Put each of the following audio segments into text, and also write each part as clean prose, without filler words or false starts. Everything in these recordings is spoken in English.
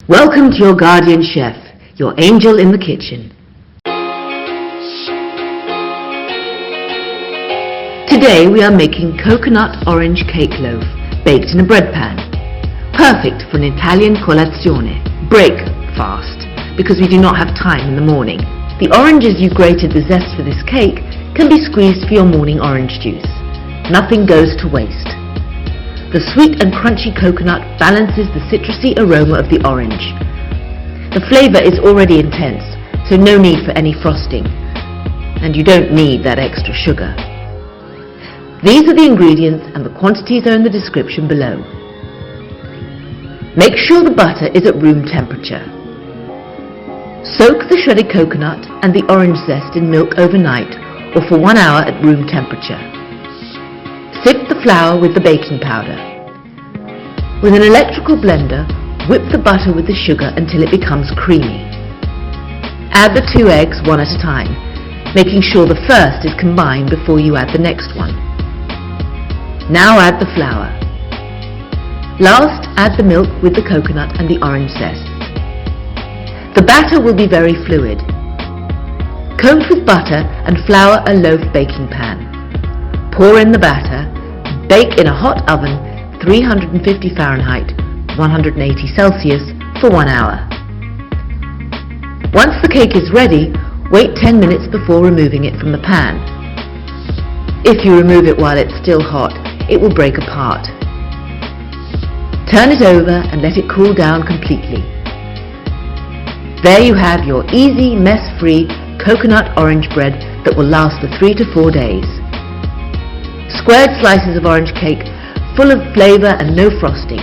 Welcome to your guardian chef, your angel in the kitchen. Today we are making coconut orange cake loaf, baked in a bread pan. Perfect for an Italian colazione, breakfast, because we do not have time in the morning. The oranges you grated the zest for this cake can be squeezed for your morning orange juice. Nothing goes to waste. The sweet and crunchy coconut balances the citrusy aroma of the orange. The flavour is already intense, so no need for any frosting. And you don't need that extra sugar. These are the ingredients and the quantities are in the description below. Make sure the butter is at room temperature. Soak the shredded coconut and the orange zest in milk overnight or for 1 hour at room temperature. Sift the flour with the baking powder. With an electrical blender, whip the butter with the sugar until it becomes creamy. Add the 2 eggs one at a time, making sure the first is combined before you add the next one. Now add the flour. Last, add the milk with the coconut and the orange zest. The batter will be very fluid. Coat with butter and flour a loaf baking pan. Pour in the batter, bake in a hot oven 350 Fahrenheit, 180 Celsius for 1 hour. Once the cake is ready, wait 10 minutes before removing it from the pan. If you remove it while it's still hot, it will break apart. Turn it over and let it cool down completely. There you have your easy, mess-free coconut orange bread that will last for 3 to 4 days. Squared slices of orange cake, full of flavour and no frosting.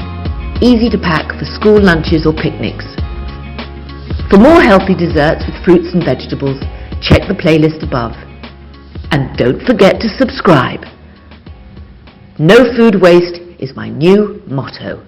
Easy to pack for school lunches or picnics. For more healthy desserts with fruits and vegetables, check the playlist above. And don't forget to subscribe. No food waste is my new motto.